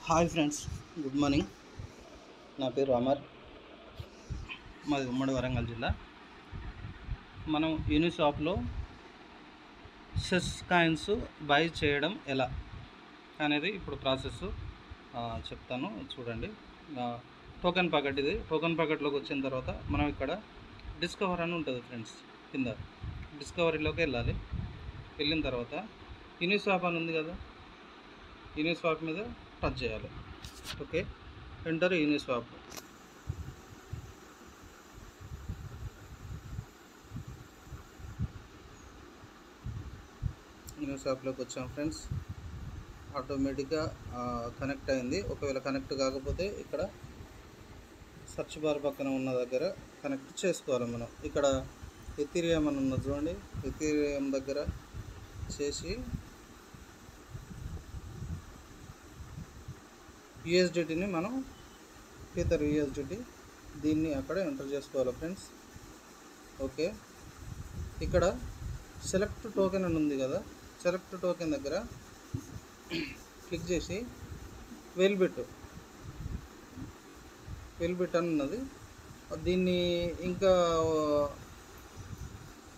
Hi friends, good morning. నా పేరు అమర్. మాది ఉమ్మడి వరంగల్ జిల్లా. మనం యూనిషాప్లో సెస్ కాయిన్స్ బై చేయడం ఎలా అనేది ఇప్పుడు ప్రాసెస్ చెప్తాను, చూడండి. టోకెన్ ప్యాకెట్ ఇది. టోకెన్ ప్యాకెట్లోకి వచ్చిన తర్వాత మనం ఇక్కడ డిస్కవర్ అని ఉంటుంది ఫ్రెండ్స్. కింద డిస్కవరీలోకి వెళ్ళాలి. వెళ్ళిన తర్వాత యూనిస్వాప్ అని ఉంది కదా, యూనిస్వాప్ మీద టచ్ చేయాలి. Okay, enter Uniswap. యూనిస్వాప్లోకి వచ్చాం ఫ్రెండ్స్. ఆటోమేటిక్గా కనెక్ట్ అయింది. ఒకవేళ కనెక్ట్ కాకపోతే ఇక్కడ సర్చ్ బార్ పక్కన ఉన్న దగ్గర కనెక్ట్ చేసుకోవాలి. మనం ఇక్కడ ఎథీరియం అని ఉన్నది చూడండి, ఎథీరియం దగ్గర చేసి యూఎస్డిటీని మనం ఈథర్ యూఎస్డిటీ దీన్ని అక్కడ ఎంటర్ చేసుకోవాలి ఫ్రెండ్స్. ఓకే, ఇక్కడ సెలెక్ట్ టోకెన్ అని ఉంది కదా, సెలెక్ట్ టోకెన్ దగ్గర క్లిక్ చేసి వెల్బిట్ అని ఉన్నది. దీన్ని ఇంకా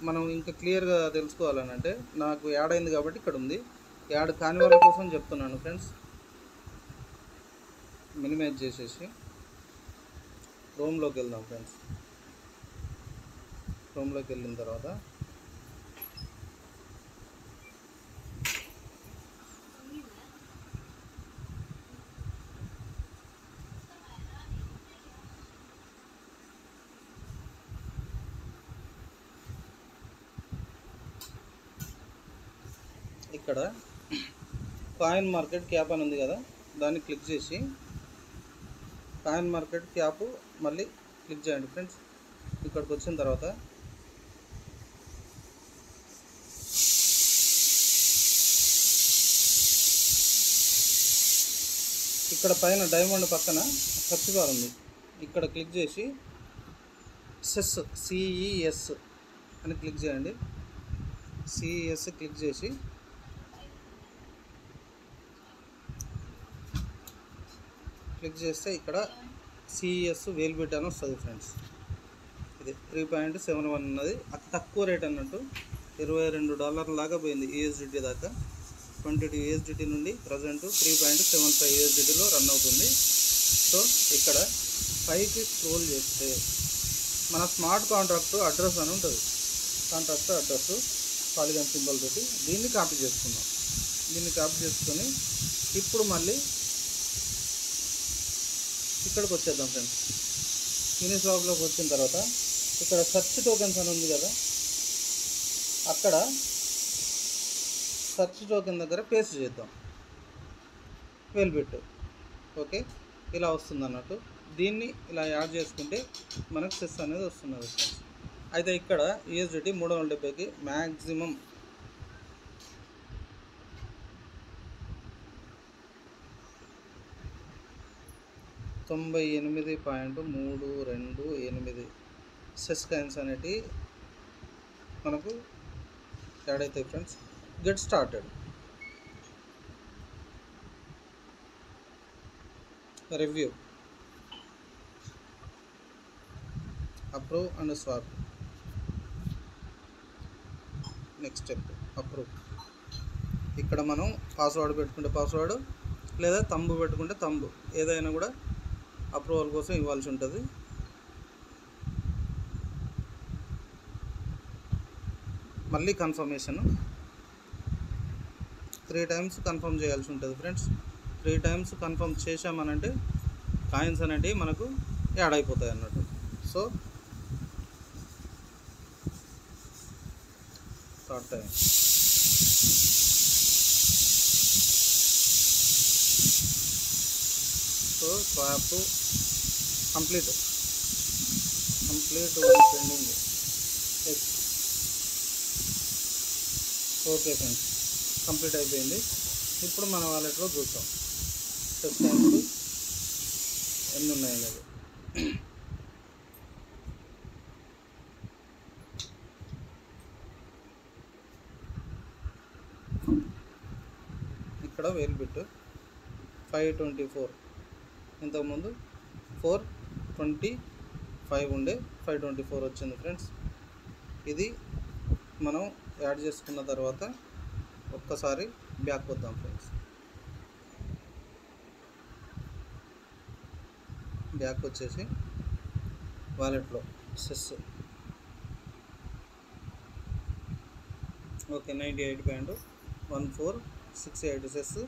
మనం ఇంకా క్లియర్గా తెలుసుకోవాలని అంటే నాకు యాడ్ అయింది కాబట్టి ఇక్కడ ఉంది. యాడ్ కాని వాళ్ళ కోసం చెప్తున్నాను ఫ్రెండ్స్. మినిమైజ్ చేసేసి క్రోమ్లోకి వెళ్దాం ఫ్రెండ్స్. క్రోమ్లోకి వెళ్ళిన తర్వాత ఇక్కడ కాయిన్ మార్కెట్ క్యాప్ అని ఉంది కదా, దాన్ని క్లిక్ చేసి కాయిన్ మార్కెట్ క్యాప్ మళ్ళీ క్లిక్ చేయండి ఫ్రెండ్స్. ఇక్కడికి వచ్చిన తర్వాత ఇక్కడ పైన డైమండ్ పక్కన సర్చ్ బార్ ఉంది, ఇక్కడ క్లిక్ చేసి సెస్ సిఈఎస్ అని క్లిక్ చేయండి. సిఈఎస్ క్లిక్ చేసి ఇక్కడ సిఈఎస్ వేల్బిట్ అని వస్తుంది ఫ్రెండ్స్. ఇది 3.71 ఉన్నది, అతి తక్కువ రేట్ అన్నట్టు. $22 లాగా పోయింది యూఎస్డిటీ దాకా. 22 యూఎస్డిటీ నుండి ప్రజెంట్ 3.75 యూఎస్డిటీలో రన్ అవుతుంది. సో ఇక్కడ పైకి స్క్రోల్ చేస్తే మన స్మార్ట్ కాంట్రాక్ట్ అడ్రస్ అని ఉంటుంది. కాంట్రాక్ట్ అడ్రస్ పాలిగాన్ సింబల్ తోటి దీన్ని కాపీ చేసుకుందాం. దీన్ని కాపీ చేసుకొని ఇప్పుడు మళ్ళీ ఇక్కడికి వచ్చేద్దాం ఫ్రెండ్స్. యూనిస్వాప్లోకి వచ్చిన తర్వాత ఇక్కడ సర్చ్ టోకెన్స్ అని ఉంది కదా, అక్కడ సర్చ్ టోకెన్ దగ్గర పేస్ట్ చేద్దాం వెల్బిట్. ఓకే, ఇలా వస్తుంది అన్నట్టు. దీన్ని ఇలా యాడ్ చేసుకుంటే మనకు సెస్ అనేది వస్తున్నది ఫ్రెండ్స్. అయితే ఇక్కడ యూఎస్డిటీ 370కి మ్యాక్సిమం $98.328 సెస్ కాయిన్స్ అనేటివి మనకు యాడ్ అవుతాయి friends. Get started. Review, approve and swap. Next step approve. ఇక్కడ మనం పాస్వర్డ్ పెట్టుకుంటే పాస్వర్డ్, లేదా తంబు పెట్టుకుంటే తంబు, ఏదైనా కూడా అప్రూవల్ కోసం ఇవ్వాల్సి ఉంటుంది. మళ్ళీ కన్ఫర్మేషన్ 3 టైమ్స్ కన్ఫర్మ్ చేయాల్సి ఉంటుంది ఫ్రెండ్స్. 3 టైమ్స్ కన్ఫర్మ్ చేసామనంటే కాయిన్స్ అనేటివి మనకు యాడ్ అయిపోతాయి అన్నట్టు. So third time so swap complete pending. Okay friends, complete అయిపోయింది. ఇప్పుడు మన వాలెట్లో చూద్దాం సెస్ కాయిన్స్ ఎన్ని ఉన్నాయనేది. ఇక్కడ వేల్బిట్ 524. ఇంతకుముందు 425 ఉండే 524 వచ్చింది ఫ్రెండ్స్. ఇది మనం యాడ్ చేసుకున్న తర్వాత ఒక్కసారి బ్యాక్ వద్దాం ఫ్రెండ్స్. బ్యాక్ వచ్చేసి వాలెట్లో సెస్ ఓకే 98.1468 సెస్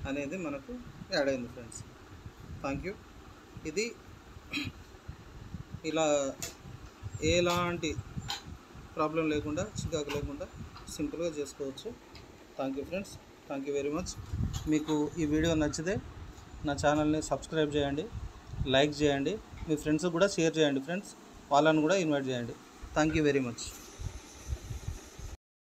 అనేది మనకు యాడ్ అయింది ఫ్రెండ్స్. Thank you. ఇది ఇలా ఎలాంటి ప్రాబ్లం లేకుండా, చికాకు లేకుండా సింపుల్గా చేసుకోవచ్చు. Thank you friends. Thank you very much. మీకు ఈ వీడియో నచ్చితే నా ఛానల్ని సబ్స్క్రైబ్ చేయండి, లైక్ చేయండి, మీ ఫ్రెండ్స్కి కూడా షేర్ చేయండి ఫ్రెండ్స్. వాళ్ళని కూడా ఇన్వైట్ చేయండి. Thank you very much.